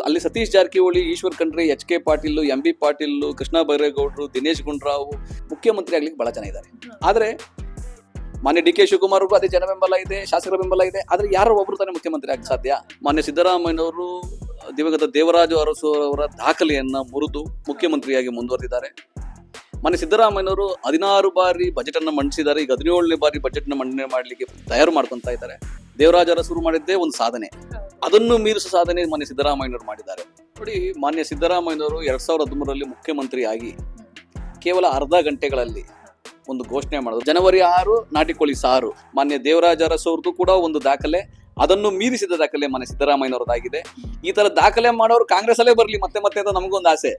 ಅಲ್ಲಿ Satish Jarkiholi, Eshwar Khandre, HK. Patil, MB. Patil, Krishna ಬೈರೇಗೌಡರು, Dinesh Gundu Rao ಮುಖ್ಯಮಂತ್ರಿ ಆಗ್ಲಿಕ್ಕೆ ಬಹಳ ಜನ ಇದ್ದಾರೆ. ಆದ್ರೆ ಮಾನ್ಯ ಡಿ.ಕೆ. ಶಿವಕುಮಾರ್ಗೂ ಅದೇ ಜನ ಬೆಂಬಲ ಇದೆ, ಶಾಸಕರ ಬೆಂಬಲ ಇದೆ. ಆದ್ರೆ ಯಾರೋ ಒಬ್ರು ತಾನೇ ಮುಖ್ಯಮಂತ್ರಿ ಆಗ ಸಾಧ್ಯ. ಮಾನ್ಯ ಸಿದ್ದರಾಮಯ್ಯನವರು ದಿವಂಗತ ದೇವರಾಜ ಅರಸು ಅವರ ದಾಖಲೆಯನ್ನ ಮುರಿದು ಮುಖ್ಯಮಂತ್ರಿಯಾಗಿ ಮುಂದುವರೆದಿದ್ದಾರೆ. ಮಾನ್ಯ ಸಿದ್ದರಾಮಯ್ಯನವರು 16 ಬಾರಿ ಬಜೆಟ್ ಅನ್ನ ಮಂಡಿಸಿದ್ದಾರೆ. ಈಗ 17ನೇ ಬಾರಿ ಬಜೆಟ್ ನ ಮಂಡನೆ ಮಾಡ್ಲಿಕ್ಕೆ ತಯಾರು ಮಾಡ್ಕೊಂತ ಇದ್ದಾರೆ. ದೇವರಾಜ ಅರಸು ಮಾಡಿದ್ದೇ ಒಂದು ಸಾಧನೆ, ಅದನ್ನು ಮೀರಿಸುವ ಸಾಧನೆ ಮಾನ್ಯ ಸಿದ್ದರಾಮಯ್ಯನವರು ಮಾಡಿದ್ದಾರೆ. ನೋಡಿ, ಮಾನ್ಯ ಸಿದ್ದರಾಮಯ್ಯನವರು 2013ರಲ್ಲಿ ಮುಖ್ಯಮಂತ್ರಿ ಆಗಿ ಕೇವಲ ಅರ್ಧ ಗಂಟೆಗಳಲ್ಲಿ ಒಂದು ಘೋಷಣೆ ಮಾಡಿದ್ರು. ಜನವರಿ 6 ನಾಟಿ ಕೋಳಿ ಸಾರು. ಮಾನ್ಯ ದೇವರಾಜ ಅರಸು ಅವ್ರದ್ದು ಕೂಡ ಒಂದು ದಾಖಲೆ, ಅದನ್ನು ಮೀರಿಸಿದ ದಾಖಲೆ ಮಾನ್ಯ ಸಿದ್ದರಾಮಯ್ಯನವರದಾಗಿದೆ. ಈ ತರ ದಾಖಲೆ ಮಾಡೋರು ಕಾಂಗ್ರೆಸ್ ಅಲ್ಲೇ ಬರ್ಲಿ ಮತ್ತೆ ಮತ್ತೆ ಅಂತ ನಮಗೊಂದು ಆಸೆ.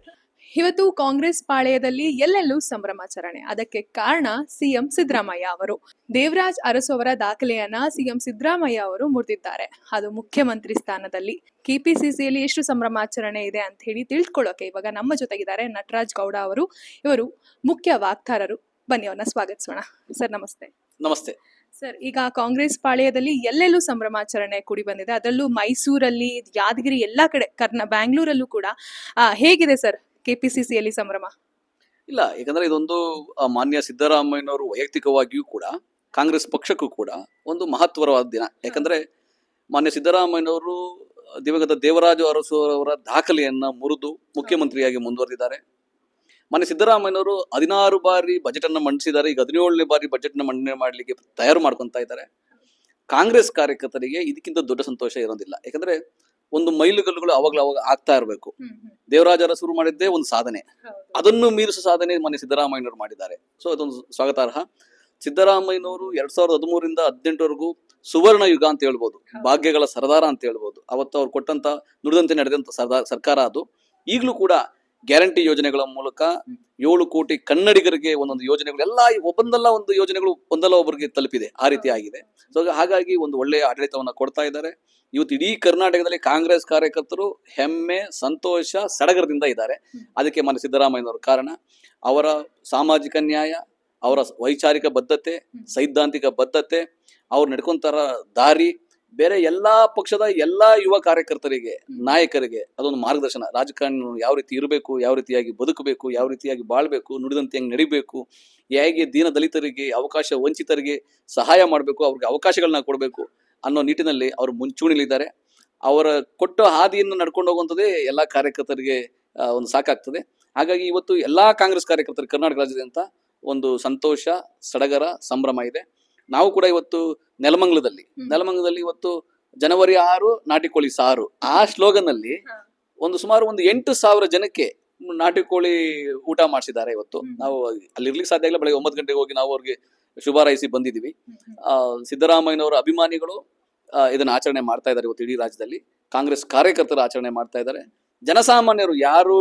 ಇವತ್ತು ಕಾಂಗ್ರೆಸ್ ಪಾಳೆಯದಲ್ಲಿ ಎಲ್ಲೆಲ್ಲೂ ಸಂಭ್ರಮಾಚರಣೆ. ಅದಕ್ಕೆ ಕಾರಣ ಸಿಎಂ ಸಿದ್ದರಾಮಯ್ಯ ಅವರು. ದೇವರಾಜ್ ಅರಸು ಅವರ ದಾಖಲೆಯನ್ನ ಸಿಎಂ ಸಿದ್ದರಾಮಯ್ಯ ಅವರು ಮುರಿದಿದ್ದಾರೆ, ಅದು ಮುಖ್ಯಮಂತ್ರಿ ಸ್ಥಾನದಲ್ಲಿ. ಕೆಪಿಸಿಸಿಯಲ್ಲಿ ಎಷ್ಟು ಸಂಭ್ರಮಾಚರಣೆ ಇದೆ ಅಂತ ಹೇಳಿ ತಿಳ್ಕೊಳ್ಳೋಕೆ ಇವಾಗ ನಮ್ಮ ಜೊತೆಗಿದ್ದಾರೆ ನಟರಾಜ್ ಗೌಡ ಅವರು. ಇವರು ಮುಖ್ಯ ವಾಕ್ತಾರರು. ಬನ್ನಿ ಅವ್ರನ್ನ ಸ್ವಾಗತಿಸೋಣ. ಸರ್ ನಮಸ್ತೆ. ನಮಸ್ತೆ ಸರ್, ಈಗ ಕಾಂಗ್ರೆಸ್ ಪಾಳೆಯದಲ್ಲಿ ಎಲ್ಲೆಲ್ಲೂ ಸಂಭ್ರಮಾಚರಣೆ ಕೂಡಿ ಬಂದಿದೆ. ಅದರಲ್ಲೂ ಮೈಸೂರಲ್ಲಿ, ಯಾದಗಿರಿ, ಎಲ್ಲಾ ಕಡೆ, ಬ್ಯಾಂಗ್ಳೂರಲ್ಲೂ ಕೂಡ ಹೇಗಿದೆ ಸರ್ ಕೆಪಿಸಿಸಿಯಲ್ಲಿ ಸಂಭ್ರಮ? ಇಲ್ಲ, ಯಾಕಂದ್ರೆ ಇದೊಂದು ಮಾನ್ಯ ಸಿದ್ದರಾಮಯ್ಯನವರು ವೈಯಕ್ತಿಕವಾಗಿಯೂ ಕೂಡ ಕಾಂಗ್ರೆಸ್ ಪಕ್ಷಕ್ಕೂ ಕೂಡ ಒಂದು ಮಹತ್ವವಾದ ದಿನ. ಯಾಕಂದ್ರೆ ಮಾನ್ಯ ಸಿದ್ದರಾಮಯ್ಯನವರು ದಿವಂಗತ ದೇವರಾಜ ಅರಸು ಅವರ ದಾಖಲೆಯನ್ನ ಮುರಿದು ಮುಖ್ಯಮಂತ್ರಿಯಾಗಿ ಮುಂದುವರೆದಿದ್ದಾರೆ. ಮಾನ್ಯ ಸಿದ್ದರಾಮಯ್ಯನವರು 16 ಬಾರಿ ಬಜೆಟ್ ಅನ್ನ ಮಂಡಿಸಿದ್ದಾರೆ. ಈಗ 17ನೇ ಬಾರಿ ಬಜೆಟ್ ನ ಮಂಡನೆ ಮಾಡ್ಲಿಕ್ಕೆ ತಯಾರು ಮಾಡ್ಕೊಂತ ಇದ್ದಾರೆ. ಕಾಂಗ್ರೆಸ್ ಕಾರ್ಯಕರ್ತರಿಗೆ ಇದಕ್ಕಿಂತ ದೊಡ್ಡ ಸಂತೋಷ ಇರೋದಿಲ್ಲ. ಯಾಕಂದ್ರೆ ಒಂದು ಮೈಲುಗಲ್ಲುಗಳು ಅವಾಗ ಆಗ್ತಾ ಇರಬೇಕು. ದೇವರಾಜ ಅರಸು ಮಾಡಿದ್ದೇ ಒಂದು ಸಾಧನೆ, ಅದನ್ನು ಮೀರಿಸುವ ಸಾಧನೆ ಮಾನ್ಯ ಸಿದ್ದರಾಮಯ್ಯನವರು ಮಾಡಿದ್ದಾರೆ. ಸೊ ಅದೊಂದು ಸ್ವಾಗತಾರ್ಹ. ಸಿದ್ದರಾಮಯ್ಯನವರು 2013ರಿಂದ 2018ವರೆಗೂ ಸುವರ್ಣ ಯುಗ ಅಂತ ಹೇಳ್ಬೋದು, ಭಾಗ್ಯಗಳ ಸರ್ದಾರ ಅಂತ ಹೇಳ್ಬೋದು. ಅವತ್ತು ಅವ್ರು ಕೊಟ್ಟಂತ ನುಡಿದಂತೆ ನಡೆದಂತ ಸರ್ಕಾರ ಅದು. ಈಗಲೂ ಕೂಡ ಗ್ಯಾರಂಟಿ ಯೋಜನೆಗಳ ಮೂಲಕ 7 ಕೋಟಿ ಕನ್ನಡಿಗರಿಗೆ ಒಂದೊಂದು ಯೋಜನೆಗಳು ಎಲ್ಲ ಒಂದು ಯೋಜನೆಗಳು ಒಂದಲ್ಲ ಒಬ್ಬರಿಗೆ ತಲುಪಿದೆ. ಆ ರೀತಿ ಆಗಿದೆ. ಸೊ ಹಾಗಾಗಿ ಒಂದು ಒಳ್ಳೆಯ ಆಡಳಿತವನ್ನ ಕೊಡ್ತಾ ಇದ್ದಾರೆ. ಇವತ್ತು ಇಡೀ ಕರ್ನಾಟಕದಲ್ಲಿ ಕಾಂಗ್ರೆಸ್ ಕಾರ್ಯಕರ್ತರು ಹೆಮ್ಮೆ, ಸಂತೋಷ, ಸಡಗರದಿಂದ ಇದ್ದಾರೆ. ಅದಕ್ಕೆ ಮಾನ್ಯ ಸಿದ್ದರಾಮಯ್ಯನವರು ಕಾರಣ. ಅವರ ಸಾಮಾಜಿಕ ನ್ಯಾಯ, ಅವರ ವೈಚಾರಿಕ ಬದ್ಧತೆ, ಸೈದ್ಧಾಂತಿಕ ಬದ್ಧತೆ, ಅವ್ರು ನಡ್ಕೊಂತಾರ ದಾರಿ, ಬೇರೆ ಎಲ್ಲಾ ಪಕ್ಷದ ಎಲ್ಲಾ ಯುವ ಕಾರ್ಯಕರ್ತರಿಗೆ, ನಾಯಕರಿಗೆ ಅದೊಂದು ಮಾರ್ಗದರ್ಶನ. ರಾಜಕಾರಣ ಯಾವ ರೀತಿ ಇರಬೇಕು, ಯಾವ ರೀತಿಯಾಗಿ ಬದುಕಬೇಕು, ಯಾವ ರೀತಿಯಾಗಿ ಬಾಳ್ಬೇಕು, ನುಡಿದಂತೆ ಹೆಂಗ್ ನಡಿಬೇಕು, ಹೇಗೆ ದೀನ ದಲಿತರಿಗೆ, ಅವಕಾಶ ವಂಚಿತರಿಗೆ ಸಹಾಯ ಮಾಡಬೇಕು, ಅವ್ರಿಗೆ ಅವಕಾಶಗಳನ್ನ ಕೊಡಬೇಕು ಅನ್ನೋ ನಿಟ್ಟಿನಲ್ಲಿ ಅವರು ಮುಂಚೂಣಿಲಿದ್ದಾರೆ. ಅವರ ಕೊಟ್ಟ ಹಾದಿಯನ್ನು ನಡ್ಕೊಂಡು ಹೋಗುವಂಥದ್ದೇ ಎಲ್ಲಾ ಕಾರ್ಯಕರ್ತರಿಗೆ ಒಂದು ಸಾಕಾಗ್ತದೆ. ಹಾಗಾಗಿ ಇವತ್ತು ಎಲ್ಲಾ ಕಾಂಗ್ರೆಸ್ ಕಾರ್ಯಕರ್ತರಿಗೆ ಕರ್ನಾಟಕ ರಾಜ್ಯದಂತ ಒಂದು ಸಂತೋಷ, ಸಡಗರ, ಸಂಭ್ರಮ ಇದೆ. ನಾವು ಕೂಡ ಇವತ್ತು ನೆಲಮಂಗಲದಲ್ಲಿ ಇವತ್ತು ಜನವರಿ 6 ನಾಟಿ ಕೋಳಿ ಸಾರು, ಆ ಸ್ಲೋಗನ್ ಅಲ್ಲಿ ಸುಮಾರು 8,000 ಜನಕ್ಕೆ ನಾಟಿ ಕೋಳಿ ಊಟ ಮಾಡಿಸಿದ್ದಾರೆ. ಇವತ್ತು ನಾವು ಅಲ್ಲಿ ಇರ್ಲಿಕ್ಕೆ ಸಾಧ್ಯ ಇಲ್ಲ. ಬೆಳಗ್ಗೆ 9 ಗಂಟೆಗೆ ಹೋಗಿ ನಾವು ಅವ್ರಿಗೆ ಶುಭಾರೈಸಿ ಬಂದಿದ್ದೀವಿ. ಸಿದ್ದರಾಮಯ್ಯನವರ ಅಭಿಮಾನಿಗಳು ಇದನ್ನ ಆಚರಣೆ ಮಾಡ್ತಾ ಇದ್ದಾರೆ. ಇವತ್ತು ಇಡೀ ರಾಜ್ಯದಲ್ಲಿ ಕಾಂಗ್ರೆಸ್ ಕಾರ್ಯಕರ್ತರು ಆಚರಣೆ ಮಾಡ್ತಾ ಇದ್ದಾರೆ. ಜನಸಾಮಾನ್ಯರು ಯಾರು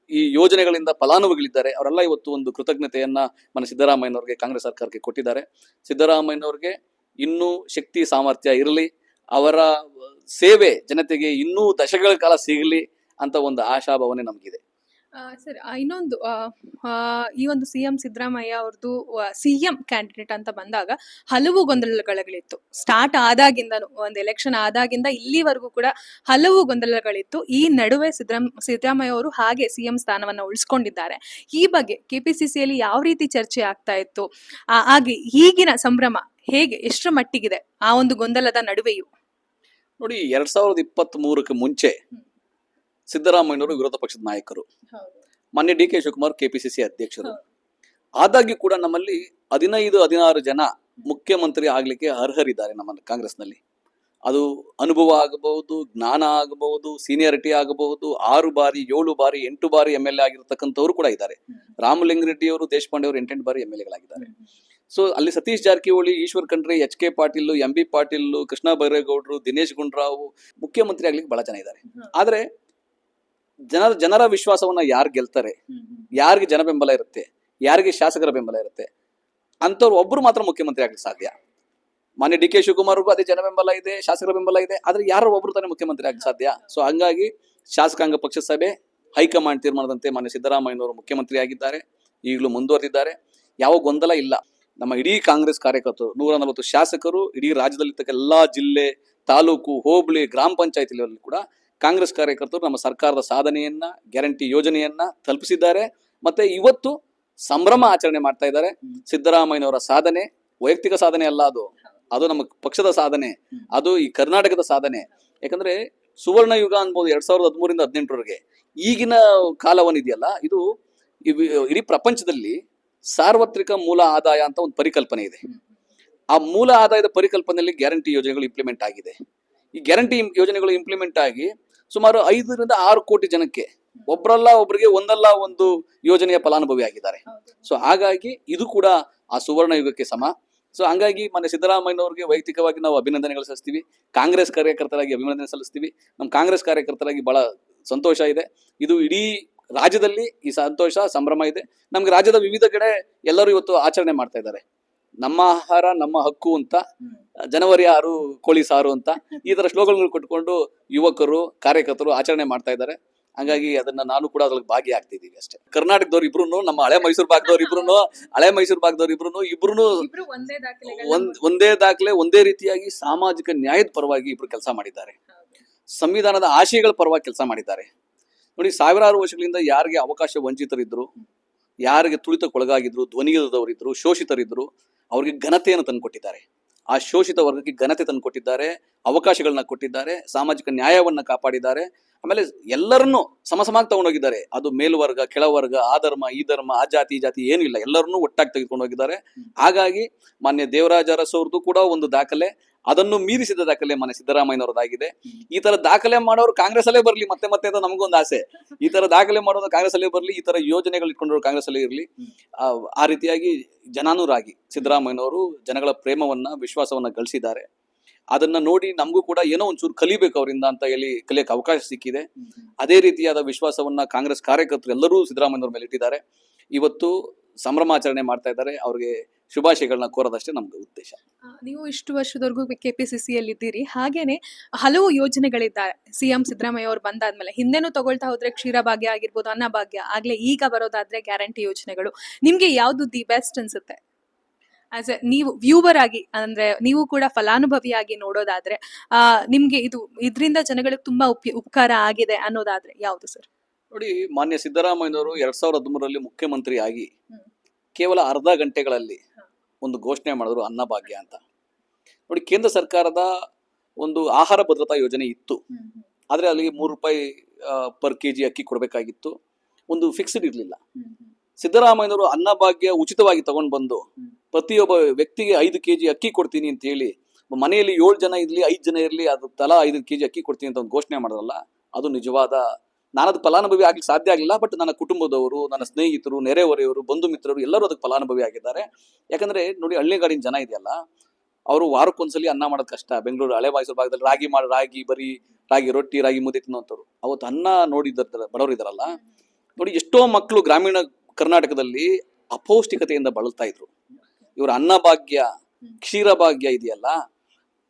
ಈ ಯೋಜನೆಗಳಿಂದ ಫಲಾನುಭವಿಗಳಿದ್ದಾರೆ ಅವರೆಲ್ಲ ಇವತ್ತು ಒಂದು ಕೃತಜ್ಞತೆಯನ್ನ ಮಾನ್ಯ ಸಿದ್ದರಾಮಯ್ಯನವ್ರಿಗೆ, ಕಾಂಗ್ರೆಸ್ ಸರ್ಕಾರಕ್ಕೆ ಕೊಟ್ಟಿದ್ದಾರೆ. ಸಿದ್ದರಾಮಯ್ಯನವ್ರಿಗೆ ಇನ್ನೂ ಶಕ್ತಿ ಸಾಮರ್ಥ್ಯ ಇರಲಿ, ಅವರ ಸೇವೆ ಜನತೆಗೆ ಇನ್ನೂ ದಶಕಗಳ ಕಾಲ ಸಿಗಲಿ ಅಂತ ಒಂದು ಆಶಾಭಾವನೆ ನಮಗಿದೆ. ಸರ್, ಇನ್ನೊಂದು ಈ ಒಂದು ಸಿಎಂ ಸಿದ್ದರಾಮಯ್ಯ ಅವ್ರದ್ದು ಸಿಎಂ ಕ್ಯಾಂಡಿಡೇಟ್ ಅಂತ ಬಂದಾಗ ಹಲವು ಗೊಂದಲಗಳಿತ್ತು. ಸ್ಟಾರ್ಟ್ ಆದಾಗಿಂದನು, ಒಂದು ಎಲೆಕ್ಷನ್ ಆದಾಗಿಂದ ಇಲ್ಲಿವರೆಗೂ ಕೂಡ ಹಲವು ಗೊಂದಲಗಳಿತ್ತು. ಈ ನಡುವೆ ಸಿದ್ದರಾಮಯ್ಯ ಅವರು ಹಾಗೆ ಸಿಎಂ ಸ್ಥಾನವನ್ನ ಉಳಿಸ್ಕೊಂಡಿದ್ದಾರೆ. ಈ ಬಗ್ಗೆ ಕೆಪಿಸಿಸಿಯಲ್ಲಿ ಯಾವ ರೀತಿ ಚರ್ಚೆ ಆಗ್ತಾ ಇತ್ತು, ಹಾಗೆ ಈಗಿನ ಸಂಭ್ರಮ ಹೇಗೆ, ಎಷ್ಟರ ಮಟ್ಟಿಗಿದೆ ಆ ಒಂದು ಗೊಂದಲದ ನಡುವೆಯೂ? ನೋಡಿ, 2023ಕ್ಕೆ ಮುಂಚೆ ಸಿದ್ದರಾಮಯ್ಯನವರು ವಿರೋಧ ಪಕ್ಷದ ನಾಯಕರು, ಮಾನ್ಯ ಡಿ.ಕೆ. ಶಿವಕುಮಾರ್ ಕೆಪಿಸಿಸಿ ಅಧ್ಯಕ್ಷರು. ಆದಾಗ್ಯೂ ಕೂಡ ನಮ್ಮಲ್ಲಿ 15-16 ಜನ ಮುಖ್ಯಮಂತ್ರಿ ಆಗ್ಲಿಕ್ಕೆ ಅರ್ಹರಿದ್ದಾರೆ ನಮ್ಮ ಕಾಂಗ್ರೆಸ್ನಲ್ಲಿ. ಅದು ಅನುಭವ ಆಗಬಹುದು, ಜ್ಞಾನ ಆಗಬಹುದು, ಸೀನಿಯಾರಿಟಿ ಆಗಬಹುದು. 6 ಬಾರಿ, 7 ಬಾರಿ, 8 ಬಾರಿ MLA ಆಗಿರ್ತಕ್ಕಂಥವ್ರು ಕೂಡ ಇದ್ದಾರೆ. ರಾಮಲಿಂಗಾರೆಡ್ಡಿ ಅವರು, ದೇಶಪಾಂಡೆ ಅವರು 8 ಬಾರಿ MLAಗಳಾಗಿದ್ದಾರೆ. ಸೊ ಅಲ್ಲಿ ಸತೀಶ್ ಜಾರಕಿಹೊಳಿ, ಈಶ್ವರ್ ಖಂಡ್ರೆ, ಎಚ್.ಕೆ. ಪಾಟೀಲ್, ಎಂ.ಬಿ. ಪಾಟೀಲ್, ಕೃಷ್ಣ ಬೈರೇಗೌಡರು, ದಿನೇಶ್ ಗುಂಡೂರಾವ್ ಮುಖ್ಯಮಂತ್ರಿ ಆಗ್ಲಿಕ್ಕೆ ಬಹಳ ಜನ ಇದ್ದಾರೆ. ಆದ್ರೆ ಜನರ ವಿಶ್ವಾಸವನ್ನ ಯಾರು ಗೆಲ್ತಾರೆ, ಯಾರಿಗೆ ಜನ ಬೆಂಬಲ ಇರುತ್ತೆ, ಯಾರಿಗೆ ಶಾಸಕರ ಬೆಂಬಲ ಇರುತ್ತೆ, ಅಂತವ್ರು ಒಬ್ರು ಮಾತ್ರ ಮುಖ್ಯಮಂತ್ರಿ ಆಗ್ಲಿಕ್ಕೆ ಸಾಧ್ಯ. ಮಾನ್ಯ ಡಿ.ಕೆ. ಶಿವಕುಮಾರ್ಗೂ ಅದೇ ಜನ ಬೆಂಬಲ ಇದೆ, ಶಾಸಕರ ಬೆಂಬಲ ಇದೆ. ಆದ್ರೆ ಯಾರೋ ಒಬ್ರು ತಾನೇ ಮುಖ್ಯಮಂತ್ರಿ ಆಗ್ಲಿಕ್ಕೆ ಸಾಧ್ಯ. ಸೊ ಹಂಗಾಗಿ ಶಾಸಕಾಂಗ ಪಕ್ಷ ಸಭೆ, ಹೈಕಮಾಂಡ್ ತೀರ್ಮಾನದಂತೆ ಮಾನ್ಯ ಸಿದ್ದರಾಮಯ್ಯನವರು ಮುಖ್ಯಮಂತ್ರಿ ಆಗಿದ್ದಾರೆ, ಈಗಲೂ ಮುಂದುವರೆದಿದ್ದಾರೆ. ಯಾವ ಗೊಂದಲ ಇಲ್ಲ. ನಮ್ಮ ಇಡೀ ಕಾಂಗ್ರೆಸ್ ಕಾರ್ಯಕರ್ತರು, 140 ಶಾಸಕರು, ಇಡೀ ರಾಜ್ಯದಲ್ಲಿರ್ತಕ್ಕ ಎಲ್ಲಾ ಜಿಲ್ಲೆ, ತಾಲೂಕು, ಹೋಬಳಿ, ಗ್ರಾಮ ಪಂಚಾಯತ್ ಕೂಡ ಕಾಂಗ್ರೆಸ್ ಕಾರ್ಯಕರ್ತರು ನಮ್ಮ ಸರ್ಕಾರದ ಸಾಧನೆಯನ್ನ, ಗ್ಯಾರಂಟಿ ಯೋಜನೆಯನ್ನ ತಲುಪಿಸಿದ್ದಾರೆ. ಮತ್ತೆ ಇವತ್ತು ಸಂಭ್ರಮ ಆಚರಣೆ ಮಾಡ್ತಾ ಇದ್ದಾರೆ. ಸಿದ್ದರಾಮಯ್ಯನವರ ಸಾಧನೆ ವೈಯಕ್ತಿಕ ಸಾಧನೆ ಅಲ್ಲ, ಅದು ನಮ್ಮ ಪಕ್ಷದ ಸಾಧನೆ, ಅದು ಈ ಕರ್ನಾಟಕದ ಸಾಧನೆ. ಯಾಕಂದ್ರೆ ಸುವರ್ಣ ಯುಗ ಅನ್ಬೋದು 2013ರಿಂದ 2018ರವರೆಗೆ. ಈಗಿನ ಕಾಲವನ್ನಿದೆಯಲ್ಲ, ಇದು ಇಡೀ ಪ್ರಪಂಚದಲ್ಲಿ ಸಾರ್ವತ್ರಿಕ ಮೂಲ ಆದಾಯ ಅಂತ ಒಂದು ಪರಿಕಲ್ಪನೆ ಇದೆ. ಆ ಮೂಲ ಆದಾಯದ ಪರಿಕಲ್ಪನೆಯಲ್ಲಿ ಗ್ಯಾರಂಟಿ ಯೋಜನೆಗಳು ಇಂಪ್ಲಿಮೆಂಟ್ ಆಗಿದೆ. ಈ ಗ್ಯಾರಂಟಿ ಯೋಜನೆಗಳು ಇಂಪ್ಲಿಮೆಂಟ್ ಆಗಿ ಸುಮಾರು 5ರಿಂದ 6 ಕೋಟಿ ಜನಕ್ಕೆ ಒಬ್ಬರಲ್ಲ ಒಬ್ಬರಿಗೆ ಒಂದಲ್ಲ ಒಂದು ಯೋಜನೆಯ ಫಲಾನುಭವಿ ಆಗಿದ್ದಾರೆ. ಸೊ ಹಾಗಾಗಿ ಇದು ಕೂಡ ಆ ಸುವರ್ಣ ಯುಗಕ್ಕೆ ಸಮ. ಸೊ ಹಂಗಾಗಿ ಮೊನ್ನೆ ಸಿದ್ದರಾಮಯ್ಯನವ್ರಿಗೆ ವೈಯಕ್ತಿಕವಾಗಿ ನಾವು ಅಭಿನಂದನೆಗಳು ಸಲ್ಲಿಸ್ತೀವಿ. ಕಾಂಗ್ರೆಸ್ ಕಾರ್ಯಕರ್ತರಾಗಿ ಅಭಿನಂದನೆ ಸಲ್ಲಿಸ್ತೀವಿ. ನಮ್ಮ ಕಾಂಗ್ರೆಸ್ ಕಾರ್ಯಕರ್ತರಾಗಿ ಬಹಳ ಸಂತೋಷ ಇದೆ. ಇದು ಇಡೀ ರಾಜ್ಯದಲ್ಲಿ ಈ ಸಂತೋಷ ಸಂಭ್ರಮ ಇದೆ. ನಮ್ಗೆ ರಾಜ್ಯದ ವಿವಿಧ ಕಡೆ ಎಲ್ಲರೂ ಇವತ್ತು ಆಚರಣೆ ಮಾಡ್ತಾ ಇದ್ದಾರೆ. ನಮ್ಮ ಆಹಾರ ನಮ್ಮ ಹಕ್ಕು ಅಂತ, ಜನವರಿ 6 ಕೋಳಿ ಸಾರು ಅಂತ, ಈ ತರ ಶ್ಲೋಗನ್ಗಳು ಕೊಟ್ಕೊಂಡು ಯುವಕರು ಕಾರ್ಯಕರ್ತರು ಆಚರಣೆ ಮಾಡ್ತಾ ಇದ್ದಾರೆ. ಹಾಗಾಗಿ ಅದನ್ನ ನಾನು ಕೂಡ ಅದ್ರಲ್ಲಿ ಭಾಗಿಯಾಗ್ತಿದ್ದೀವಿ ಅಷ್ಟೇ. ಕರ್ನಾಟಕದವ್ರು ಇಬ್ರು, ನಮ್ಮ ಹಳೆ ಮೈಸೂರು ಭಾಗದವ್ರು ಇಬ್ರು ಒಂದೇ ದಾಖಲೆ, ಒಂದೇ ರೀತಿಯಾಗಿ ಸಾಮಾಜಿಕ ನ್ಯಾಯದ ಪರವಾಗಿ ಇಬ್ರು ಕೆಲಸ ಮಾಡಿದ್ದಾರೆ. ಸಂವಿಧಾನದ ಆಶಯಗಳ ಪರವಾಗಿ ಕೆಲಸ ಮಾಡಿದ್ದಾರೆ. ನೋಡಿ, ಸಾವಿರಾರು ವರ್ಷಗಳಿಂದ ಯಾರಿಗೆ ಅವಕಾಶ ವಂಚಿತರಿದ್ರು, ಯಾರಿಗೆ ತುಳಿತಕ್ಕೊಳಗಾಗಿದ್ರು, ಧ್ವನಿಯಿಲ್ಲದವರಿದ್ರು, ಶೋಷಿತರಿದ್ರು, ಅವ್ರಿಗೆ ಘನತೆಯನ್ನು ತಂದುಕೊಟ್ಟಿದ್ದಾರೆ. ಆ ಶೋಷಿತ ವರ್ಗಕ್ಕೆ ಘನತೆ ತಂದುಕೊಟ್ಟಿದ್ದಾರೆ, ಅವಕಾಶಗಳನ್ನ ಕೊಟ್ಟಿದ್ದಾರೆ, ಸಾಮಾಜಿಕ ನ್ಯಾಯವನ್ನ ಕಾಪಾಡಿದ್ದಾರೆ. ಆಮೇಲೆ ಎಲ್ಲರನ್ನೂ ಸಮಸಮಾಗಿ ತಗೊಂಡೋಗಿದ್ದಾರೆ. ಅದು ಮೇಲ್ವರ್ಗ, ಕೆಳವರ್ಗ, ಆ ಧರ್ಮ, ಈ ಧರ್ಮ, ಆ ಜಾತಿ, ಈ ಜಾತಿ ಏನಿಲ್ಲ, ಎಲ್ಲರನ್ನೂ ಒಟ್ಟಾಗಿ ತೆಗೆದುಕೊಂಡು ಹೋಗಿದ್ದಾರೆ. ಹಾಗಾಗಿ ಮಾನ್ಯ ದೇವರಾಜ ಅರಸು ಅವ್ರದ್ದು ಕೂಡ ಒಂದು ದಾಖಲೆ, ಅದನ್ನು ಮೀರಿಸಿದ ದಾಖಲೆ ಮಾನ್ಯ ಸಿದ್ದರಾಮಯ್ಯನವರದಾಗಿದೆ. ಈ ತರ ದಾಖಲೆ ಮಾಡೋರು ಕಾಂಗ್ರೆಸ್ ಅಲ್ಲೇ ಬರ್ಲಿ, ಮತ್ತೆ ಅಂತ ನಮಗೊಂದು ಆಸೆ. ಈ ತರ ದಾಖಲೆ ಮಾಡೋದು ಕಾಂಗ್ರೆಸ್ ಅಲ್ಲೇ ಬರ್ಲಿ, ಈ ತರ ಯೋಜನೆಗಳು ಇಟ್ಕೊಂಡ್ರು ಕಾಂಗ್ರೆಸ್ ಅಲ್ಲೇ ಇರ್ಲಿ. ಆ ರೀತಿಯಾಗಿ ಜನಾನುರಾಗಿ ಸಿದ್ದರಾಮಯ್ಯನವರು ಜನಗಳ ಪ್ರೇಮವನ್ನ, ವಿಶ್ವಾಸವನ್ನ ಗಳಿಸಿದ್ದಾರೆ. ಅದನ್ನ ನೋಡಿ ನಮಗೂ ಕೂಡ ಏನೋ ಒಂಚೂರು ಕಲಿಬೇಕು ಅವರಿಂದ ಅಂತ ಹೇಳಿ ಕಲಿಯಕ್ಕೆ ಅವಕಾಶ ಸಿಕ್ಕಿದೆ. ಅದೇ ರೀತಿಯಾದ ವಿಶ್ವಾಸವನ್ನ ಕಾಂಗ್ರೆಸ್ ಕಾರ್ಯಕರ್ತರು ಎಲ್ಲರೂ ಸಿದ್ದರಾಮಯ್ಯನವ್ರ ಮೇಲೆ ಇಟ್ಟಿದ್ದಾರೆ. ಇವತ್ತು ಸಂಭ್ರಮಾಚರಣೆ ಮಾಡ್ತಾ ಇದ್ದಾರೆ. ಅವ್ರಿಗೆ ಶುಭಾಶಯಗಳನ್ನ ಕೋರೋದಷ್ಟೇ ನಮ್ಗೆ ಉದ್ದೇಶ. ನೀವು ಇಷ್ಟು ವರ್ಷದವರೆಗೂ ಕೆಪಿಸಿಸಿಯಲ್ಲಿ ಇದ್ದೀರಿ, ಹಾಗೇನೆ ಹಲವು ಯೋಜನೆಗಳಿದ್ದಾರೆ ಸಿಎಂ ಸಿದ್ದರಾಮಯ್ಯ ಅವರು ಬಂದಾದ್ಮೇಲೆ. ಹಿಂದೆನೂ ತಗೊಳ್ತಾ ಹೋದ್ರೆ ಕ್ಷೀರಭಾಗ್ಯ ಆಗಿರ್ಬೋದು, ಅನ್ನಭಾಗ್ಯ ಆಗ್ಲೇ, ಈಗ ಬರೋದಾದ್ರೆ ಗ್ಯಾರಂಟಿ ಯೋಜನೆಗಳು. ನಿಮ್ಗೆ ಯಾವ್ದು ದಿ ಬೆಸ್ಟ್ ಅನ್ಸುತ್ತೆ? ಆಸ್ ಎ ನೀವು ವ್ಯೂವರ್ ಆಗಿ, ಅಂದ್ರೆ ನೀವು ಕೂಡ ಫಲಾನುಭವಿಯಾಗಿ ನೋಡೋದಾದ್ರೆ, ನಿಮ್ಗೆ ಇದರಿಂದ ಜನಗಳಿಗೆ ತುಂಬಾ ಉಪಕಾರ ಆಗಿದೆ ಅನ್ನೋದಾದ್ರೆ ಯಾವ್ದು ಸರ್? ನೋಡಿ, ಮಾನ್ಯ ಸಿದ್ದರಾಮಯ್ಯನವರು 2013ರಲ್ಲಿ ಮುಖ್ಯಮಂತ್ರಿ ಆಗಿ ಕೇವಲ ಅರ್ಧ ಗಂಟೆಗಳಲ್ಲಿ ಒಂದು ಘೋಷಣೆ ಮಾಡಿದ್ರು, ಅನ್ನಭಾಗ್ಯ ಅಂತ. ನೋಡಿ, ಕೇಂದ್ರ ಸರ್ಕಾರದ ಒಂದು ಆಹಾರ ಭದ್ರತಾ ಯೋಜನೆ ಇತ್ತು, ಆದ್ರೆ ಅಲ್ಲಿಗೆ ₹3 ಪರ್ ಕೆಜಿ ಅಕ್ಕಿ ಕೊಡಬೇಕಾಗಿತ್ತು, ಒಂದು ಫಿಕ್ಸ್ಡ್ ಇರಲಿಲ್ಲ. ಸಿದ್ದರಾಮಯ್ಯನವರು ಅನ್ನಭಾಗ್ಯ ಉಚಿತವಾಗಿ ತಗೊಂಡು ಬಂದು ಪ್ರತಿಯೊಬ್ಬ ವ್ಯಕ್ತಿಗೆ 5 ಕೆಜಿ ಅಕ್ಕಿ ಕೊಡ್ತೀನಿ ಅಂತ ಹೇಳಿ, ಮನೆಯಲ್ಲಿ 7 ಜನ ಇರ್ಲಿ, 5 ಜನ ಇರ್ಲಿ, ಅದು ತಲಾ 5 ಕೆಜಿ ಅಕ್ಕಿ ಕೊಡ್ತೀನಿ ಅಂತ ಒಂದು ಘೋಷಣೆ ಮಾಡೋದಲ್ಲ, ಅದು ನಿಜವಾದ, ನಾನದು ಫಲಾನುಭವಿ ಆಗ್ಲಿಕ್ಕೆ ಸಾಧ್ಯ ಆಗಲಿಲ್ಲ, ಬಟ್ ನನ್ನ ಕುಟುಂಬದವರು, ನನ್ನ ಸ್ನೇಹಿತರು, ನೆರೆಹೊರೆಯವರು, ಬಂಧು ಮಿತ್ರರು ಎಲ್ಲರೂ ಅದಕ್ಕೆ ಫಲಾನುಭವಿ ಆಗಿದ್ದಾರೆ. ಯಾಕಂದ್ರೆ ನೋಡಿ, ಹಳ್ಳಿಗಾಡಿನ ಜನ ಇದೆಯಲ್ಲ, ಅವರು ವಾರಕ್ಕೊಂದ್ಸಲಿ ಅನ್ನ ಮಾಡೋದು ಕಷ್ಟ. ಬೆಂಗಳೂರು, ಹಳೆ ಮೈಸೂರು ಭಾಗದಲ್ಲಿ ರಾಗಿ ರೊಟ್ಟಿ, ರಾಗಿ ಮುದ್ದೆ ತಿನ್ನೋಂಥವ್ರು ಅವತ್ತು ಅನ್ನ ನೋಡಿದ್ದಾರೆ, ಬಡವರು ಇದಾರಲ್ಲ. ನೋಡಿ, ಎಷ್ಟೋ ಮಕ್ಕಳು ಗ್ರಾಮೀಣ ಕರ್ನಾಟಕದಲ್ಲಿ ಅಪೌಷ್ಟಿಕತೆಯಿಂದ ಬಳಲ್ತಾ ಇದ್ರು. ಇವರು ಅನ್ನಭಾಗ್ಯ, ಕ್ಷೀರಭಾಗ್ಯ ಇದೆಯಲ್ಲ,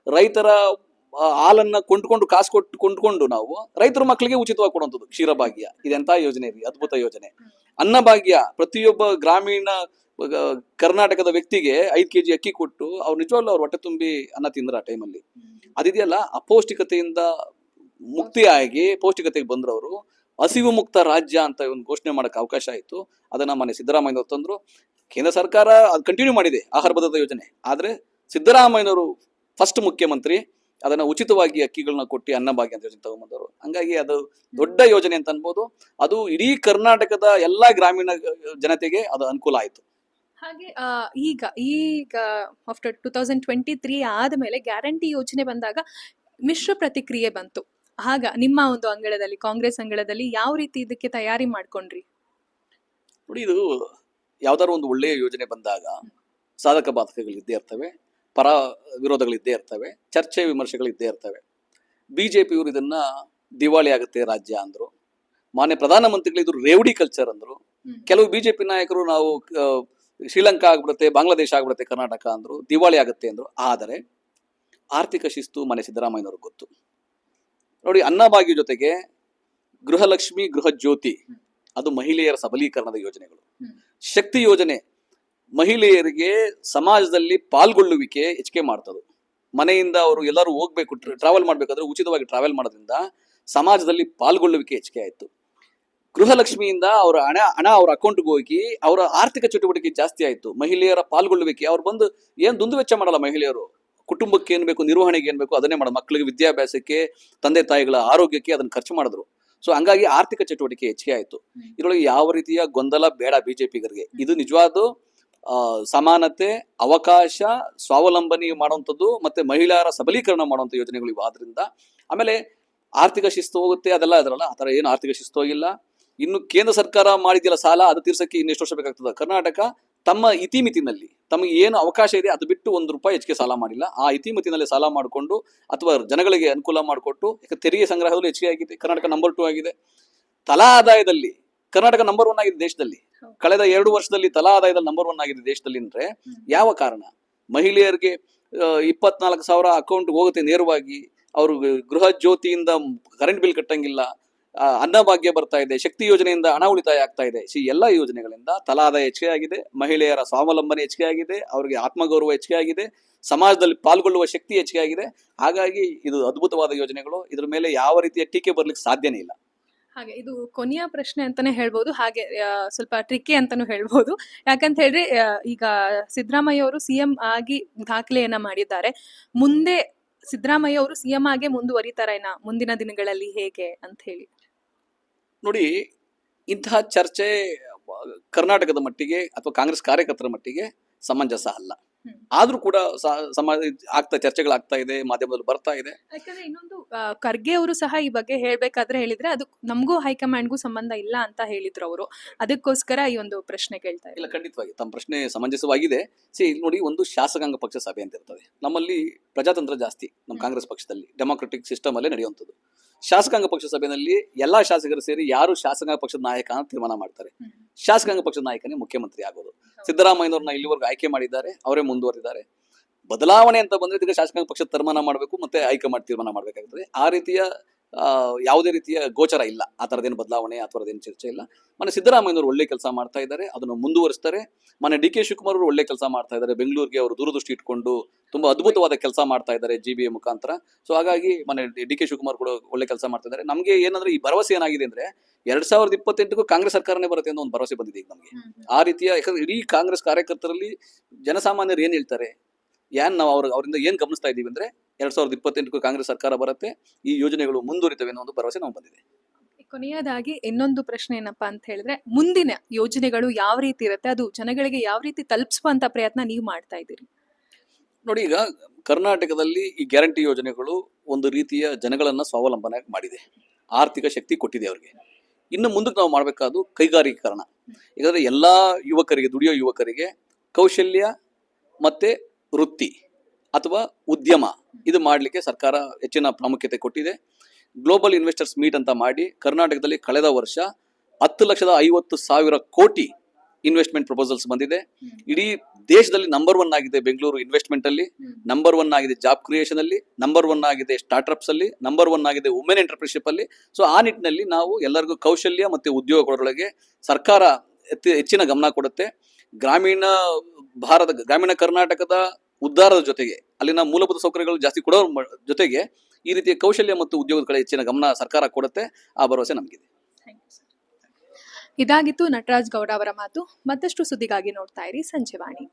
ರೈತರ ಹಾಲನ್ನ ಕಾಸು ಕೊಟ್ಟು ಕೊಂಡ್ಕೊಂಡು ನಾವು ರೈತರ ಮಕ್ಕಳಿಗೆ ಉಚಿತವಾಗಿ ಕೊಡುವಂಥದ್ದು ಕ್ಷೀರಭಾಗ್ಯ. ಇದೆಂತ ಯೋಜನೆ ರೀ, ಅದ್ಭುತ ಯೋಜನೆ. ಅನ್ನಭಾಗ್ಯ ಪ್ರತಿಯೊಬ್ಬ ಗ್ರಾಮೀಣ ಕರ್ನಾಟಕದ ವ್ಯಕ್ತಿಗೆ 5 ಕೆಜಿ ಅಕ್ಕಿ ಕೊಟ್ಟು ಅವ್ರು ನಿಜವಾಗ್ಲೂ ಅವ್ರು ಹೊಟ್ಟೆ ತುಂಬಿ ಅನ್ನ ತಿಂದ್ರ ಆ ಟೈಮಲ್ಲಿ. ಅದಿದೆಯಲ್ಲ, ಅಪೌಷ್ಟಿಕತೆಯಿಂದ ಮುಕ್ತಿಯಾಗಿ ಪೌಷ್ಟಿಕತೆಗೆ ಬಂದ್ರವರು ಹಸಿವು ಮುಕ್ತ ರಾಜ್ಯ ಅಂತ ಒಂದು ಘೋಷಣೆ ಮಾಡಕ್ಕೆ ಅವಕಾಶ ಆಯಿತು. ಅದನ್ನ ಮನೆ ಸಿದ್ದರಾಮಯ್ಯನವರು ತಂದ್ರು. ಕೇಂದ್ರ ಸರ್ಕಾರ ಅದು ಕಂಟಿನ್ಯೂ ಮಾಡಿದೆ ಆಹಾರ ಭದ್ರತಾ ಯೋಜನೆ, ಆದ್ರೆ ಸಿದ್ದರಾಮಯ್ಯನವರು ಫಸ್ಟ್ ಮುಖ್ಯಮಂತ್ರಿ ಅದನ್ನ ಉಚಿತವಾಗಿ ಅಕ್ಕಿಗಳನ್ನ ಕೊಟ್ಟು ಅನ್ನಭಾಗ್ಯ ಅಂತ ಯೋಜನೆ ತಗೊಂಡ್ಬಂದವರು. ಹಂಗಾಗಿ ಅದು ದೊಡ್ಡ ಯೋಜನೆ ಅಂತ ಅನ್ಬೋದು. ಅದು ಇಡೀ ಕರ್ನಾಟಕದ ಎಲ್ಲಾ ಗ್ರಾಮೀಣ ಜನತೆಗೆ ಅದು ಅನುಕೂಲ ಆಯ್ತು. ಹಾಗೆ ಈಗ ಆಫ್ಟರ್ 2023 ಆದ್ಮೇಲೆ ಗ್ಯಾರಂಟಿ ಯೋಜನೆ ಬಂದಾಗ ಮಿಶ್ರ ಪ್ರತಿಕ್ರಿಯೆ ಬಂತು. ಆಗ ನಿಮ್ಮ ಒಂದು ಅಂಗಳದಲ್ಲಿ, ಕಾಂಗ್ರೆಸ್ ಅಂಗಳದಲ್ಲಿ ಯಾವ ರೀತಿ ಇದಕ್ಕೆ ತಯಾರಿ ಮಾಡ್ಕೊಂಡ್ರಿ? ನೋಡಿ, ಇದು ಯಾವ್ದಾದ್ರು ಒಂದು ಒಳ್ಳೆಯ ಯೋಜನೆ ಬಂದಾಗ ಸಾಧಕ ಬಾಧಕಗಳು ಇದ್ದೇ ಇರ್ತವೆ, ಪರ ವಿರೋಧಗಳಿದ್ದೇ ಇರ್ತವೆ, ಚರ್ಚೆ ವಿಮರ್ಶೆಗಳಿದ್ದೇ ಇರ್ತವೆ. ಬಿಜೆಪಿಯವರು ಇದನ್ನ ದಿವಾಳಿ ಆಗುತ್ತೆ ರಾಜ್ಯ ಅಂದ್ರು. ಮಾನ್ಯ ಪ್ರಧಾನಮಂತ್ರಿಗಳು ಇದು ರೇವಡಿ ಕಲ್ಚರ್ ಅಂದ್ರು. ಕೆಲವು ಬಿಜೆಪಿ ನಾಯಕರು ನಾವು ಶ್ರೀಲಂಕಾ ಆಗ್ಬಿಡುತ್ತೆ, ಬಾಂಗ್ಲಾದೇಶ ಆಗ್ಬಿಡುತ್ತೆ ಕರ್ನಾಟಕ ಅಂದ್ರು, ದಿವಾಳಿ ಆಗುತ್ತೆ ಅಂದ್ರು. ಆದರೆ ಆರ್ಥಿಕ ಶಿಸ್ತು ಮನೆ ಸಿದ್ದರಾಮಯ್ಯನವ್ರಿಗೆ ಗೊತ್ತು. ನೋಡಿ, ಅನ್ನಭಾಗ್ಯ ಜೊತೆಗೆ ಗೃಹಲಕ್ಷ್ಮಿ, ಗೃಹ ಜ್ಯೋತಿ, ಅದು ಮಹಿಳೆಯರ ಸಬಲೀಕರಣದ ಯೋಜನೆಗಳು. ಶಕ್ತಿ ಯೋಜನೆ ಮಹಿಳೆಯರಿಗೆ ಸಮಾಜದಲ್ಲಿ ಪಾಲ್ಗೊಳ್ಳುವಿಕೆ ಹೆಚ್ಚಿಗೆ ಮಾಡ್ತದೆ. ಮನೆಯಿಂದ ಅವರು ಎಲ್ಲರೂ ಹೋಗ್ಬೇಕು, ಟ್ರಾವೆಲ್ ಮಾಡ್ಬೇಕಾದ್ರೆ ಉಚಿತವಾಗಿ ಟ್ರಾವೆಲ್ ಮಾಡೋದ್ರಿಂದ ಸಮಾಜದಲ್ಲಿ ಪಾಲ್ಗೊಳ್ಳುವಿಕೆ ಹೆಚ್ಚಿಗೆ ಆಯಿತು. ಗೃಹಲಕ್ಷ್ಮಿಯಿಂದ ಅವರ ಹಣ ಅವ್ರ ಅಕೌಂಟ್ಗೆ ಹೋಗಿ ಅವರ ಆರ್ಥಿಕ ಚಟುವಟಿಕೆ ಜಾಸ್ತಿ ಆಯಿತು. ಮಹಿಳೆಯರ ಪಾಲ್ಗೊಳ್ಳುವಿಕೆ, ಅವ್ರು ಬಂದು ಏನು ದುಂದು ವೆಚ್ಚ ಮಾಡಲ್ಲ ಮಹಿಳೆಯರು. ಕುಟುಂಬಕ್ಕೆ ಏನು ಬೇಕು, ನಿರ್ವಹಣೆಗೆ ಏನು ಬೇಕು ಅದನ್ನೇ ಮಾಡೋದು. ಮಕ್ಕಳಿಗೆ ವಿದ್ಯಾಭ್ಯಾಸಕ್ಕೆ, ತಂದೆ ತಾಯಿಗಳ ಆರೋಗ್ಯಕ್ಕೆ ಅದನ್ನು ಖರ್ಚು ಮಾಡಿದ್ರು. ಸೊ ಹಂಗಾಗಿ ಆರ್ಥಿಕ ಚಟುವಟಿಕೆ ಹೆಚ್ಚಿಗೆ ಆಯಿತು. ಇದರೊಳಗೆ ಯಾವ ರೀತಿಯ ಗೊಂದಲ ಬೇಡ ಬಿಜೆಪಿಗರಿಗೆ. ಇದು ನಿಜವಾದ ಸಮಾನತೆ, ಅವಕಾಶ, ಸ್ವಾವಲಂಬನೆ ಮಾಡುವಂಥದ್ದು ಮತ್ತೆ ಮಹಿಳೆಯರ ಸಬಲೀಕರಣ ಮಾಡುವಂಥ ಯೋಜನೆಗಳು ಇವು. ಆದ್ರಿಂದ ಆಮೇಲೆ ಆರ್ಥಿಕ ಶಿಸ್ತು ಹೋಗುತ್ತೆ, ಅದೆಲ್ಲ ಅದರಲ್ಲ, ಆ ಥರ ಏನು ಆರ್ಥಿಕ ಶಿಸ್ತು ಹೋಗಿಲ್ಲ. ಇನ್ನು ಕೇಂದ್ರ ಸರ್ಕಾರ ಮಾಡಿದಿಲ್ಲ ಸಾಲ, ಅದು ತೀರ್ಸಕ್ಕೆ ಇನ್ನೆಷ್ಟು ವರ್ಷ ಬೇಕಾಗ್ತದೆ. ಕರ್ನಾಟಕ ತಮ್ಮ ಇತಿಮಿತಿನಲ್ಲಿ ತಮಗೆ ಏನು ಅವಕಾಶ ಇದೆ ಅದು ಬಿಟ್ಟು ₹1 ಹೆಚ್ಚಿಗೆ ಸಾಲ ಮಾಡಿಲ್ಲ. ಆ ಇತಿಮಿತಿನಲ್ಲಿ ಸಾಲ ಮಾಡಿಕೊಂಡು ಅಥವಾ ಜನಗಳಿಗೆ ಅನುಕೂಲ ಮಾಡಿಕೊಟ್ಟು, ತೆರಿಗೆ ಸಂಗ್ರಹದಲ್ಲೂ ಹೆಚ್ಚಿಗೆ ಆಗಿದೆ. ಕರ್ನಾಟಕ ನಂಬರ್ 2 ಆಗಿದೆ. ತಲಾ ಆದಾಯದಲ್ಲಿ ಕರ್ನಾಟಕ ನಂಬರ್ 1 ಆಗಿದೆ ದೇಶದಲ್ಲಿ. ಕಳೆದ 2 ವರ್ಷದಲ್ಲಿ ತಲಾ ಆದಾಯದಲ್ಲಿ ನಂಬರ್ 1 ಆಗಿದೆ ದೇಶದಲ್ಲಿ. ಅಂದ್ರೆ ಯಾವ ಕಾರಣ? ಮಹಿಳೆಯರಿಗೆ 24,000 ಅಕೌಂಟ್ ಹೋಗುತ್ತೆ ನೇರವಾಗಿ. ಅವರು ಗೃಹ ಜ್ಯೋತಿಯಿಂದ ಕರೆಂಟ್ ಬಿಲ್ ಕಟ್ಟಂಗಿಲ್ಲ. ಅನ್ನಭಾಗ್ಯ ಬರ್ತಾ ಇದೆ, ಶಕ್ತಿ ಯೋಜನೆಯಿಂದ ಹಣ ಉಳಿತಾಯ ಆಗ್ತಾ ಇದೆ. ಎಲ್ಲ ಯೋಜನೆಗಳಿಂದ ತಲಾ ಆದಾಯ ಹೆಚ್ಚಿಗೆ ಆಗಿದೆ, ಮಹಿಳೆಯರ ಸ್ವಾವಲಂಬನೆ ಹೆಚ್ಚಿಗೆ ಆಗಿದೆ, ಅವರಿಗೆ ಆತ್ಮಗೌರವ ಹೆಚ್ಚಿಗೆ ಆಗಿದೆ, ಸಮಾಜದಲ್ಲಿ ಪಾಲ್ಗೊಳ್ಳುವ ಶಕ್ತಿ ಹೆಚ್ಚಿಗೆ ಆಗಿದೆ. ಹಾಗಾಗಿ ಇದು ಅದ್ಭುತವಾದ ಯೋಜನೆಗಳು. ಇದ್ರ ಮೇಲೆ ಯಾವ ರೀತಿಯ ಟೀಕೆ ಬರ್ಲಿಕ್ಕೆ ಸಾಧ್ಯನೇ ಇಲ್ಲ. ಹಾಗೆ ಇದು ಕೊನೆಯ ಪ್ರಶ್ನೆ ಅಂತಾನೆ ಹೇಳ್ಬೋದು. ಹಾಗೆ ಸ್ವಲ್ಪ ಟ್ರಿಕ್ಕಿ ಅಂತಾನು ಹೇಳ್ಬೋದು. ಯಾಕಂತ ಹೇಳಿದ್ರೆ ಈಗ ಸಿದ್ದರಾಮಯ್ಯ ಅವರು ಸಿಎಂ ಆಗಿ ದಾಖಲೆಯನ್ನ ಮಾಡಿದ್ದಾರೆ. ಮುಂದೆ ಸಿದ್ದರಾಮಯ್ಯ ಅವರು ಸಿಎಂ ಆಗಿ ಮುಂದುವರಿತಾರೇನಾ ಮುಂದಿನ ದಿನಗಳಲ್ಲಿ, ಹೇಗೆ ಅಂತ ಹೇಳಿ? ನೋಡಿ, ಇಂತಹ ಚರ್ಚೆ ಕರ್ನಾಟಕದ ಮಟ್ಟಿಗೆ ಅಥವಾ ಕಾಂಗ್ರೆಸ್ ಕಾರ್ಯಕರ್ತರ ಮಟ್ಟಿಗೆ ಸಮಂಜಸ ಅಲ್ಲ. ಆದ್ರೂ ಕೂಡ ಸಮಾಜ ಚರ್ಚೆಗಳಾಗ್ತಾ ಇದೆ, ಮಾಧ್ಯಮದಲ್ಲಿ ಬರ್ತಾ ಇದೆ. ಯಾಕಂದ್ರೆ ಇನ್ನೊಂದು ಖರ್ಗೆ ಅವರು ಸಹ ಈ ಬಗ್ಗೆ ಹೇಳ್ಬೇಕಾದ್ರೆ ಹೇಳಿದ್ರೆ ಅದು ನಮಗೂ ಹೈಕಮಾಂಡ್ಗೂ ಸಂಬಂಧ ಇಲ್ಲ ಅಂತ ಹೇಳಿದ್ರು ಅವರು. ಅದಕ್ಕೋಸ್ಕರ ಈ ಒಂದು ಪ್ರಶ್ನೆ ಕೇಳ್ತಾ ಇಲ್ಲ. ಖಂಡಿತವಾಗಿ ತಮ್ಮ ಪ್ರಶ್ನೆ ಸಮಂಜಸವಾಗಿದೆ. ಇಲ್ಲಿ ನೋಡಿ, ಒಂದು ಶಾಸಕಾಂಗ ಪಕ್ಷ ಸಭೆ ಅಂತ ಇರ್ತದೆ. ನಮ್ಮಲ್ಲಿ ಪ್ರಜಾತಂತ್ರ ಜಾಸ್ತಿ, ನಮ್ಮ ಕಾಂಗ್ರೆಸ್ ಪಕ್ಷದಲ್ಲಿ ಡೆಮಾಕ್ರೆಟಿಕ್ ಸಿಸ್ಟಮ್ ಅಲ್ಲೇ ನಡೆಯುವಂಥದ್ದು. ಶಾಸಕಾಂಗ ಪಕ್ಷ ಸಭೆಯಲ್ಲಿ ಎಲ್ಲಾ ಶಾಸಕರು ಸೇರಿ ಯಾರು ಶಾಸಕಾಂಗ ಪಕ್ಷದ ನಾಯಕ ಅಂತ ತೀರ್ಮಾನ ಮಾಡ್ತಾರೆ. ಶಾಸಕಾಂಗ ಪಕ್ಷದ ನಾಯಕನೇ ಮುಖ್ಯಮಂತ್ರಿ ಆಗೋದು. ಸಿದ್ದರಾಮಯ್ಯನವ್ರನ್ನ ಇಲ್ಲಿವರೆಗೂ ಆಯ್ಕೆ ಮಾಡಿದ್ದಾರೆ, ಅವರೇ ಮುಂದುವರೆದಿದ್ದಾರೆ. ಬದಲಾವಣೆ ಅಂತ ಬಂದ್ರೆ ಇದಕ್ಕೆ ಶಾಸಕಾಂಗ ಪಕ್ಷದ ತೀರ್ಮಾನ ಮಾಡಬೇಕು, ಮತ್ತೆ ಹೈಕಮಾಂಡ್ ತೀರ್ಮಾನ ಮಾಡಬೇಕಾಗ್ತದೆ. ಆ ರೀತಿಯ ಯಾವುದೇ ರೀತಿಯ ಗೋಚರ ಇಲ್ಲ. ಆ ಥರದ್ದೇನು ಬದಲಾವಣೆ ಆ ಥರದ್ದೇನು ಚರ್ಚೆ ಇಲ್ಲ. ಮನೆ ಸಿದ್ದರಾಮಯ್ಯನವರು ಒಳ್ಳೆ ಕೆಲಸ ಮಾಡ್ತಾ ಇದ್ದಾರೆ, ಅದನ್ನು ಮುಂದುವರಿಸ್ತಾರೆ. ಮನೆ DK ಶಿವಕುಮಾರ್ ಅವರು ಒಳ್ಳೆ ಕೆಲಸ ಮಾಡ್ತಾ ಇದ್ದಾರೆ. ಬೆಂಗಳೂರಿಗೆ ಅವರು ದೂರದೃಷ್ಟಿ ಇಟ್ಕೊಂಡು ತುಂಬಾ ಅದ್ಭುತವಾದ ಕೆಲಸ ಮಾಡ್ತಾ ಇದ್ದಾರೆ GBA ಮುಖಾಂತರ. ಸೊ ಹಾಗಾಗಿ ಮನೆ DK ಶಿವಕುಮಾರ್ ಕೂಡ ಒಳ್ಳೆ ಕೆಲಸ ಮಾಡ್ತಾ ಇದ್ದಾರೆ. ನಮಗೆ ಏನಂದ್ರೆ ಈ ಭರವಸೆ ಏನಾಗಿದೆ ಅಂದ್ರೆ 2028ಕ್ಕೂ ಕಾಂಗ್ರೆಸ್ ಸರ್ಕಾರನೇ ಬರುತ್ತೆ ಅನ್ನೋ ಒಂದು ಭರವಸೆ ಬಂದಿದೆ ಈಗ ನಮಗೆ. ಆ ರೀತಿಯ, ಯಾಕಂದ್ರೆ ಇಡೀ ಕಾಂಗ್ರೆಸ್ ಕಾರ್ಯಕರ್ತರಲ್ಲಿ ಜನಸಾಮಾನ್ಯರು ಏನ್ ಹೇಳ್ತಾರೆ, ನಾವು ಅವರಿಂದ ಏನ್ ಗಮನಿಸ್ತಾ ಇದೀವಿ ಅಂದ್ರೆ 2028ಕ್ಕೂ ಕಾಂಗ್ರೆಸ್ ಸರ್ಕಾರ ಬರುತ್ತೆ, ಈ ಯೋಜನೆಗಳು ಮುಂದುವರಿತವೆ ಅನ್ನೋ ಒಂದು ಭರವಸೆ ನಾವು ಬಂದಿದೆ. ಕೊನೆಯದಾಗಿ ಇನ್ನೊಂದು ಪ್ರಶ್ನೆ ಏನಪ್ಪಾ ಅಂತ ಹೇಳಿದ್ರೆ, ಮುಂದಿನ ಯೋಜನೆಗಳು ಯಾವ ರೀತಿ ಇರುತ್ತೆ, ಅದು ಜನಗಳಿಗೆ ಯಾವ ರೀತಿ ತಲುಪಿಸುವಂತ ಪ್ರಯತ್ನ ನೀವು ಮಾಡ್ತಾ ಇದ್ದೀರಿ? ನೋಡಿ, ಈಗ ಕರ್ನಾಟಕದಲ್ಲಿ ಈ ಗ್ಯಾರಂಟಿ ಯೋಜನೆಗಳು ಒಂದು ರೀತಿಯ ಜನಗಳನ್ನ ಸ್ವಾವಲಂಬನೆ ಮಾಡಿದೆ, ಆರ್ಥಿಕ ಶಕ್ತಿ ಕೊಟ್ಟಿದೆ ಅವರಿಗೆ. ಇನ್ನು ಮುಂದಕ್ಕೆ ನಾವು ಮಾಡಬೇಕಾದ್ದು ಕೈಗಾರಿಕೀಕರಣ. ಯಾಕಂದ್ರೆ ಎಲ್ಲಾ ಯುವಕರಿಗೆ, ದುಡಿಯೋ ಯುವಕರಿಗೆ ಕೌಶಲ್ಯ ಮತ್ತೆ ವೃತ್ತಿ ಅಥವಾ ಉದ್ಯಮ ಇದು ಮಾಡಲಿಕ್ಕೆ ಸರ್ಕಾರ ಹೆಚ್ಚಿನ ಪ್ರಾಮುಖ್ಯತೆ ಕೊಟ್ಟಿದೆ. ಗ್ಲೋಬಲ್ ಇನ್ವೆಸ್ಟರ್ಸ್ ಮೀಟ್ ಅಂತ ಮಾಡಿ ಕರ್ನಾಟಕದಲ್ಲಿ ಕಳೆದ ವರ್ಷ 10,50,000 ಕೋಟಿ ಇನ್ವೆಸ್ಟ್ಮೆಂಟ್ ಪ್ರಪೋಸಲ್ಸ್ ಬಂದಿದೆ. ಇಡೀ ದೇಶದಲ್ಲಿ ನಂಬರ್ 1 ಆಗಿದೆ ಬೆಂಗಳೂರು ಇನ್ವೆಸ್ಟ್ಮೆಂಟ್ ಅಲ್ಲಿ, ನಂಬರ್ 1 ಆಗಿದೆ ಜಾಬ್ ಕ್ರಿಯೇಷನ್ ಅಲ್ಲಿ, ನಂಬರ್ 1 ಆಗಿದೆ ಸ್ಟಾರ್ಟ್ಅಪ್ಸ್ ಅಲ್ಲಿ, ನಂಬರ್ 1 ಆಗಿದೆ ವುಮೆನ್ ಎಂಟರ್ಪ್ರಿನರ್ಶಿಪ್ ಅಲ್ಲಿ. ಸೊ ಆ ನಿಟ್ಟಿನಲ್ಲಿ ನಾವು ಎಲ್ಲರಿಗೂ ಕೌಶಲ್ಯ ಮತ್ತೆ ಉದ್ಯೋಗ ಕೊಡೋದ್ರೊಳಗೆ ಸರ್ಕಾರ ಹೆಚ್ಚಿನ ಗಮನ ಕೊಡುತ್ತೆ. ಗ್ರಾಮೀಣ ಕರ್ನಾಟಕದ ಉದ್ಧಾರದ ಜೊತೆಗೆ ಅಲ್ಲಿನ ಮೂಲಭೂತ ಸೌಕರ್ಯಗಳು ಜಾಸ್ತಿ ಕೊಡೋ ಜೊತೆಗೆ ಈ ರೀತಿಯ ಕೌಶಲ್ಯ ಮತ್ತು ಉದ್ಯೋಗದ ಕಡೆ ಹೆಚ್ಚಿನ ಗಮನ ಸರ್ಕಾರ ಕೊಡುತ್ತೆ. ಆ ಭರವಸೆ ನಮಗಿದೆ. ಇದಾಗಿತ್ತು ನಟರಾಜ್ ಗೌಡ ಅವರ ಮಾತು. ಮತ್ತಷ್ಟು ಸುದ್ದಿಗಾಗಿ ನೋಡ್ತಾ ಇರಿ ಸಂಜೆವಾಣಿ.